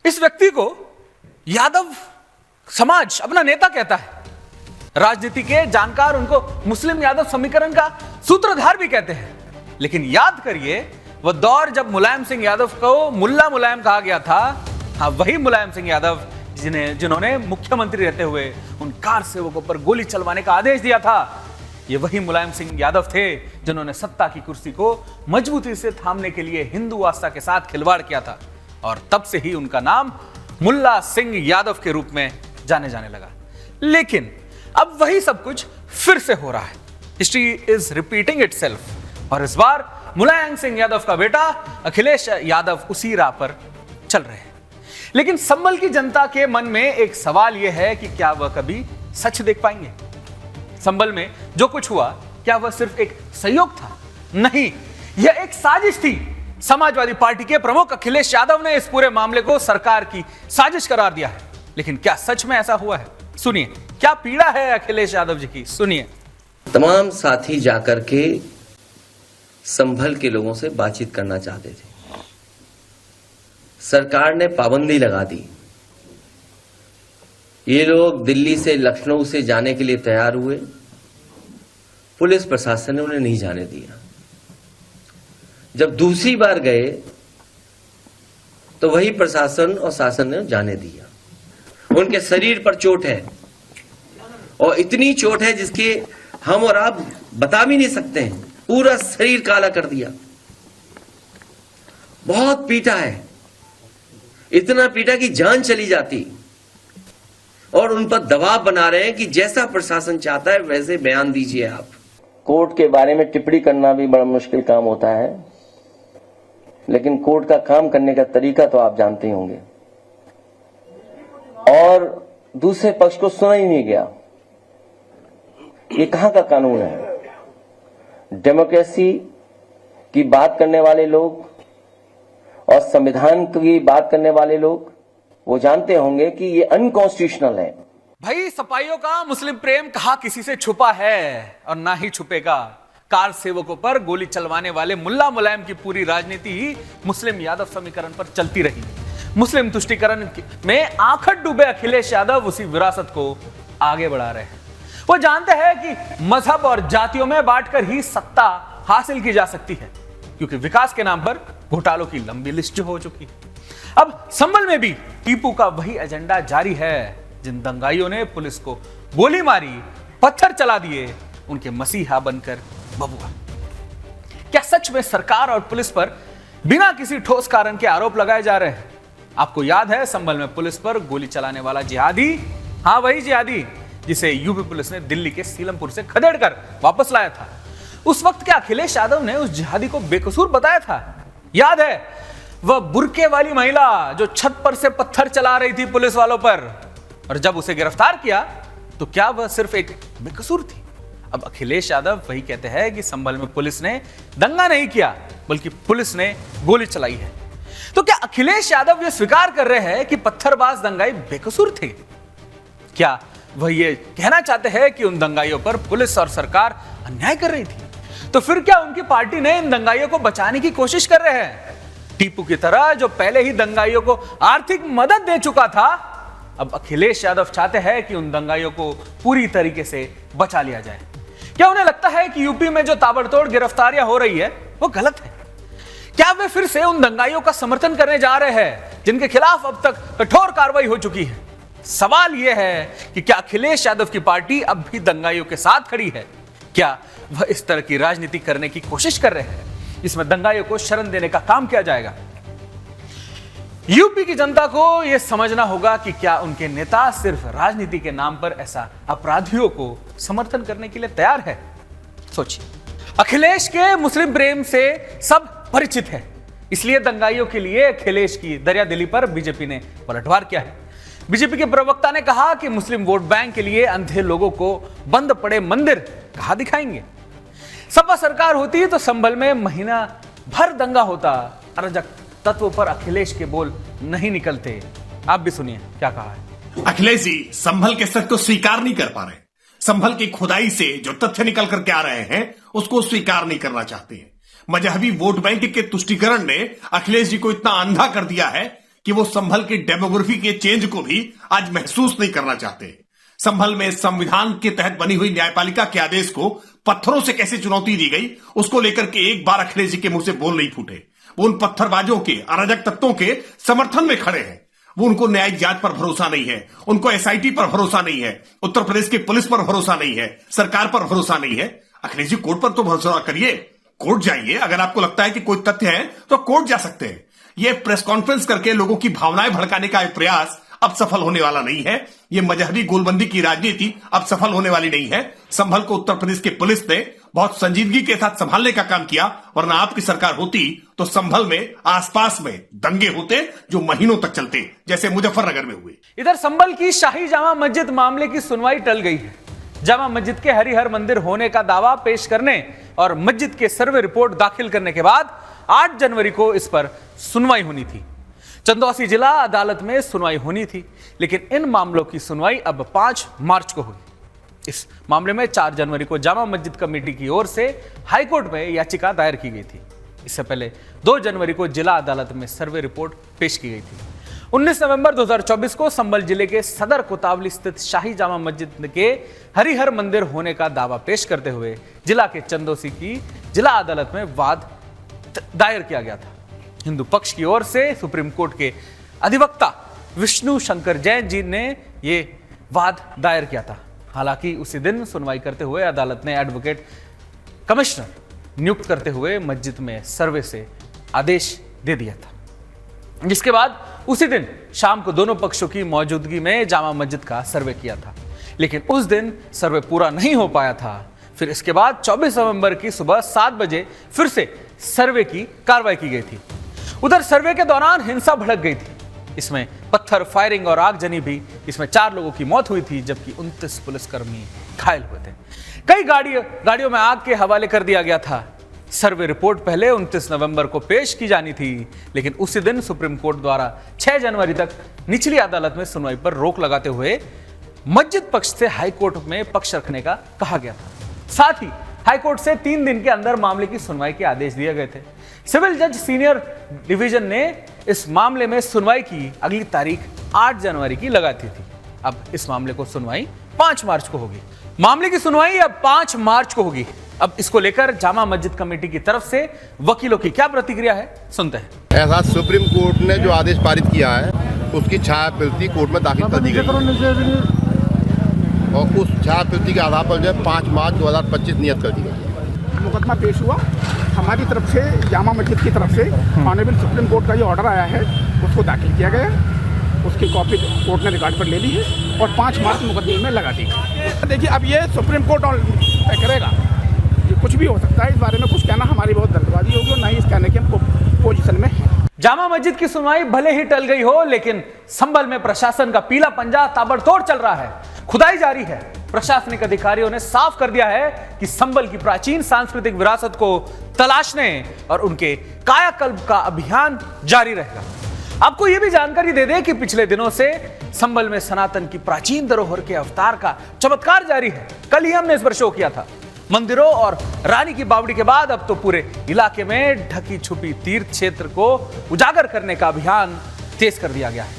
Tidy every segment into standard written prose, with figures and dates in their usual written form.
इस व्यक्ति को यादव समाज अपना नेता कहता है। राजनीति के जानकार उनको मुस्लिम यादव समीकरण का सूत्रधार भी कहते हैं। लेकिन याद करिए, वह दौर जब मुलायम सिंह यादव को मुल्ला मुलायम कहा गया था। हाँ, वही मुलायम सिंह यादव जिन्होंने मुख्यमंत्री रहते हुए उन कार सेवकों पर गोली चलवाने का आदेश दिया था। ये वही मुलायम सिंह यादव थे जिन्होंने सत्ता की कुर्सी को मजबूती से थामने के लिए हिंदू आस्था के साथ खिलवाड़ किया था, और तब से ही उनका नाम मुल्ला सिंह यादव के रूप में जाने जाने लगा। लेकिन अब वही सब कुछ फिर से हो रहा है। हिस्ट्री इज रिपीटिंग इटसेल्फ, और इस बार मुलायम सिंह यादव का बेटा अखिलेश यादव उसी राह पर चल रहे हैं। लेकिन संभल की जनता के मन में एक सवाल यह है कि क्या वह कभी सच देख पाएंगे? संभल में जो कुछ हुआ, क्या वह सिर्फ एक संयोग था? नहीं, यह एक साजिश थी। समाजवादी पार्टी के प्रमुख अखिलेश यादव ने इस पूरे मामले को सरकार की साजिश करार दिया है। लेकिन क्या सच में ऐसा हुआ है? सुनिए, क्या पीड़ा है अखिलेश यादव जी की, सुनिए। तमाम साथी जाकर के संभल के लोगों से बातचीत करना चाहते थे। सरकार ने पाबंदी लगा दी। ये लोग दिल्ली से लखनऊ से जाने के लिए तैयार हुए। पुलिस प्रशासन ने उन्हें नहीं जाने दिया। जब दूसरी बार गए तो वही प्रशासन और शासन ने जाने दिया। उनके शरीर पर चोट है, और इतनी चोट है जिसकी हम और आप बता भी नहीं सकते हैं। पूरा शरीर काला कर दिया। बहुत पीटा है, इतना पीटा कि जान चली जाती। और उन पर दबाव बना रहे हैं कि जैसा प्रशासन चाहता है वैसे बयान दीजिए आप। कोर्ट के बारे में टिप्पणी करना भी बड़ा मुश्किल काम होता है, लेकिन कोर्ट का काम करने का तरीका तो आप जानते ही होंगे। और दूसरे पक्ष को सुना ही नहीं गया। ये कहां का कानून है? डेमोक्रेसी की बात करने वाले लोग और संविधान की बात करने वाले लोग वो जानते होंगे कि ये अनकॉन्स्टिट्यूशनल है। भाई, सपाइयों का मुस्लिम प्रेम कहां किसी से छुपा है और ना ही छुपेगा। कार सेवकों पर गोली चलवाने वाले मुल्ला मुलायम की पूरी राजनीति ही मुस्लिम यादव समीकरण पर चलती रही। मुस्लिम तुष्टीकरण में आंखट डूबे अखिलेश यादव उसी विरासत को आगे बढ़ा रहे हैं। वो जानते हैं कि मजहब और जातियों में बांटकर ही सत्ता हासिल की जा सकती है, क्योंकि विकास के नाम पर घोटालों की लंबी लिस्ट हो चुकी है। अब संभल में भी टीपू का वही एजेंडा जारी है। जिन दंगाइयों ने पुलिस को गोली मारी, पत्थर चला दिए, उनके मसीहा बनकर बबुआ। क्या सच में सरकार और पुलिस पर बिना किसी ठोस कारण के आरोप लगाए जा रहे हैं? आपको याद है, संभल में पुलिस पर गोली चलाने वाला जिहादी, हाँ वही जिहादी जिसे यूपी पुलिस ने दिल्ली के सीलमपुर से खदेड़कर वापस लाया था। उस वक्त क्या अखिलेश यादव ने उस जिहादी को बेकसूर बताया था? याद है, वह बुर्के वाली महिला जो छत पर से पत्थर चला रही थी पुलिस वालों पर, और जब उसे गिरफ्तार किया तो क्या वह सिर्फ एक बेकसूर थी? अब अखिलेश यादव वही कहते हैं कि संभल में पुलिस ने दंगा नहीं किया, बल्कि पुलिस ने गोली चलाई है। तो क्या अखिलेश यादव यह स्वीकार कर रहे हैं कि पत्थरबाज दंगाई बेकसूर थे? क्या वह ये कहना चाहते हैं कि उन दंगाइयों पर पुलिस और सरकार अन्याय कर रही थी? तो फिर क्या उनकी पार्टी ने इन दंगाइयों को बचाने की कोशिश कर रहे हैं? टीपू की तरह जो पहले ही दंगाइयों को आर्थिक मदद दे चुका था, अब अखिलेश यादव चाहते हैं कि उन दंगाइयों को पूरी तरीके से बचा लिया जाए। क्या उन्हें लगता है कि यूपी में जो ताबड़तोड़ गिरफ्तारियां हो रही है वो गलत है? क्या वे फिर से उन दंगाइयों का समर्थन करने जा रहे हैं जिनके खिलाफ अब तक कठोर कार्रवाई हो चुकी है? सवाल यह है कि क्या अखिलेश यादव की पार्टी अब भी दंगाइयों के साथ खड़ी है? क्या वह इस तरह की राजनीति करने की कोशिश कर रहे हैं जिसमें दंगाइयों को शरण देने का काम किया जाएगा? यूपी की जनता को यह समझना होगा कि क्या उनके नेता सिर्फ राजनीति के नाम पर ऐसा अपराधियों को समर्थन करने के लिए तैयार है? सोचिए, अखिलेश के मुस्लिम प्रेम से सब परिचित है, इसलिए दंगाइयों के लिए अखिलेश की दरियादिली पर बीजेपी ने पलटवार किया है। बीजेपी के प्रवक्ता ने कहा कि मुस्लिम वोट बैंक के लिए अंधे लोगों को बंद पड़े मंदिर कहां दिखाएंगे। सपा सरकार होती तो संभल में महीना भर दंगा होता, अराजक तत्व पर अखिलेश के बोल नहीं निकलते। आप भी सुनिए क्या कहा है। अखिलेश जी संभल के सत्य को स्वीकार नहीं कर पा रहे। संभल की खुदाई से जो तथ्य निकल करके आ रहे हैं उसको स्वीकार नहीं करना चाहते हैं। मजहबी वोट बैंक के तुष्टीकरण ने अखिलेश जी को इतना अंधा कर दिया है कि वो संभल की डेमोग्राफी के चेंज को भी आज महसूस नहीं करना चाहते। संभल में संविधान के तहत बनी हुई न्यायपालिका के आदेश को पत्थरों से कैसे चुनौती दी गई, उसको लेकर के एक बार अखिलेश जी के मुंह से बोल नहीं फूटे। वो उन पत्थरबाजों के, अराजक तत्वों के समर्थन में खड़े हैं। वो उनको न्यायिक जांच पर भरोसा नहीं है, उनको एसआईटी पर भरोसा नहीं है, उत्तर प्रदेश की पुलिस पर भरोसा नहीं है, सरकार पर भरोसा नहीं है। अखिलेश जी कोर्ट पर तो भरोसा करिए, कोर्ट जाइए। अगर आपको लगता है कि कोई तथ्य है तो कोर्ट जा सकते हैं। ये प्रेस कॉन्फ्रेंस करके लोगों की भावनाएं भड़काने का एक प्रयास अब सफल होने वाला नहीं है। ये मजहबी गोलबंदी की राजनीति अब सफल होने वाली नहीं है। संभल को उत्तर प्रदेश की पुलिस ने बहुत संजीदगी के साथ संभालने का काम किया, वरना आपकी सरकार होती तो संभल में आसपास में दंगे होते जो महीनों तक चलते, जैसे मुजफ्फरनगर में हुए। इधर संभल की शाही जामा मस्जिद मामले की सुनवाई टल गई है। जामा मस्जिद के हरिहर मंदिर होने का दावा पेश करने और मस्जिद के सर्वे रिपोर्ट दाखिल करने के बाद 8 जनवरी को इस पर सुनवाई होनी थी। चंदौसी जिला अदालत में सुनवाई होनी थी, लेकिन इन मामलों की सुनवाई अब 5 मार्च को हुई। इस मामले में 4 जनवरी को जामा मस्जिद कमेटी की ओर से हाईकोर्ट में याचिका दायर की गई थी। इससे पहले 2 जनवरी को जिला अदालत में सर्वे रिपोर्ट पेश की गई थी। 19 नवंबर 2024 को संभल जिले के सदर कोतावली स्थित शाही जामा मस्जिद के हरिहर मंदिर होने का दावा पेश करते हुए जिला के चंदौसी की जिला अदालत में वाद दायर किया गया था। हिंदू पक्ष की ओर से सुप्रीम कोर्ट के अधिवक्ता विष्णु शंकर जैन जी ने यह वाद दायर किया था। हालांकि उसी दिन सुनवाई करते हुए अदालत ने एडवोकेट कमिश्नर नियुक्त करते हुए मस्जिद में सर्वे से आदेश दे दिया था, जिसके बाद उसी दिन शाम को दोनों पक्षों की मौजूदगी में जामा मस्जिद का सर्वे किया था, लेकिन उस दिन सर्वे पूरा नहीं हो पाया था। फिर इसके बाद 24 नवंबर की सुबह 7 बजे फिर से सर्वे की कार्रवाई की गई थी। उधर सर्वे के दौरान हिंसा भड़क गई थी। इसमें पत्थर फायरिंग और आगजनी भी, इसमें 4 लोगों की मौत हुई थी, जबकि 29 पुलिसकर्मी घायल हुए थे। कई गाड़ियों में आग के हवाले कर दिया गया था। सर्वे रिपोर्ट पहले 29 नवंबर को पेश की जानी थी, लेकिन उसी दिन सुप्रीम कोर्ट द्वारा 6 जनवरी तक निचली अदालत में सुनवाई पर रोक लगाते हुए मस्जिद पक्ष से हाईकोर्ट में पक्ष रखने का कहा गया था। साथ ही हाईकोर्ट से 3 दिन के अंदर मामले की सुनवाई के आदेश दिए गए थे। सिविल जज सीनियर डिवीजन ने इस मामले में सुनवाई की अगली तारीख 8 जनवरी की लगाती थी। अब इस मामले को सुनवाई 5 मार्च को होगी। मामले की सुनवाई अब 5 मार्च को होगी। अब इसको लेकर जामा मस्जिद कमेटी की तरफ से वकीलों की क्या प्रतिक्रिया है, सुनते हैं। ऐसा सुप्रीम कोर्ट ने जो आदेश पारित किया है उसकी छाया प्रति कोर्ट में दाखिल कर दी गई और उस छाया प्रति के आधार पर जो है 5 मार्च 2025 नियत कर दी गई है। मुकदमा पेश हुआ हमारी तरफ से, जामा मस्जिद की तरफ से ऑनरेबल सुप्रीम कोर्ट का जो ऑर्डर आया है उसको दाखिल किया गया। उसकी कॉपी कोर्ट ने रिकॉर्ड पर ले ली है और 5 मार्च मुकदमे में लगा दी। देखिए अब ये सुप्रीम कोर्ट तय करेगा, ये कुछ भी हो सकता है। इस बारे में कुछ कहना हमारी बहुत जल्दबाजी होगी और ना ही इस कहने के हम पोजीशन में है। जामा मस्जिद की सुनवाई भले ही टल गई हो, लेकिन संभल में प्रशासन का पीला पंजा ताबड़तोड़ चल रहा है। खुदाई जारी है। प्रशासनिक अधिकारियों ने साफ कर दिया है कि संभल की प्राचीन सांस्कृतिक विरासत को तलाशने और उनके कायाकल्प का अभियान जारी रहेगा। आपको यह भी जानकारी दे दें कि पिछले दिनों से संभल में सनातन की प्राचीन धरोहर के अवतार का चमत्कार जारी है। कल ही हमने इस पर शो किया था। मंदिरों और रानी की बावड़ी के बाद अब तो पूरे इलाके में ढकी छुपी तीर्थ क्षेत्र को उजागर करने का अभियान तेज कर दिया गया है।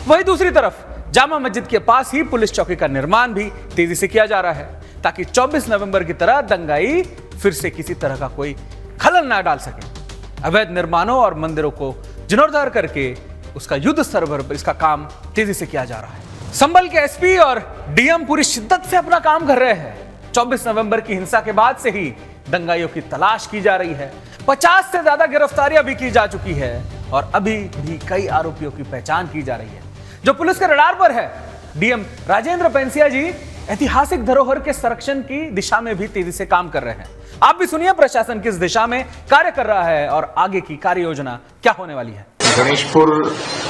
वहीं दूसरी तरफ जामा मस्जिद के पास ही पुलिस चौकी का निर्माण भी तेजी से किया जा रहा है, ताकि 24 नवंबर की तरह दंगाई फिर से किसी तरह का कोई खलल ना डाल सके। अवैध निर्माणों और मंदिरों को जीर्णोद्धार करके उसका युद्ध स्तर पर इसका काम तेजी से किया जा रहा है। संभल के एसपी और डीएम पूरी शिद्दत से अपना काम कर रहे हैं। 24 नवंबर की हिंसा के बाद से ही दंगाइयों की तलाश की जा रही है। 50 से ज्यादा गिरफ्तारियां भी की जा चुकी है और अभी भी कई आरोपियों की पहचान की जा रही है जो पुलिस के रडार पर है। डीएम राजेंद्र पेंसिया जी ऐतिहासिक धरोहर के संरक्षण की दिशा में भी तेजी से काम कर रहे हैं। आप भी सुनिए प्रशासन किस दिशा में कार्य कर रहा है और आगे की कार्य योजना क्या होने वाली है। गणेशपुर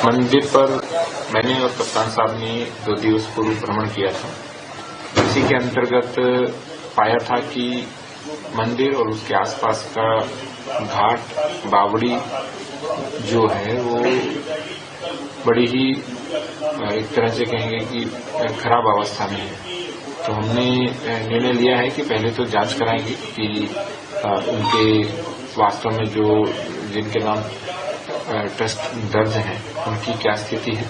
मंदिर पर मैंने और कप्तान साहब ने 2 दिवस पूर्व भ्रमण किया था। इसी के अंतर्गत पाया था कि मंदिर और उसके आसपास का घाट बावड़ी जो है वो बड़ी ही एक तरह से कहेंगे कि खराब अवस्था में है। तो हमने निर्णय लिया है कि पहले तो जांच कराएंगे कि उनके वास्तव में जो जिनके नाम ट्रस्ट दर्ज हैं उनकी क्या स्थिति है।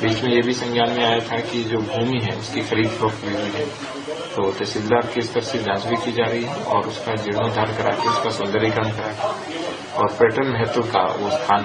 बीच में ये भी संज्ञान में आया था कि जो भूमि है उसकी खरीद फरोख्त भी हुई है, तो तहसीलदार की स्तर से जांच भी की जा रही है और उसका जीर्णोद्धार करा के उसका सौंदर्यीकरण करा के और पर्यटन महत्व का वो स्थान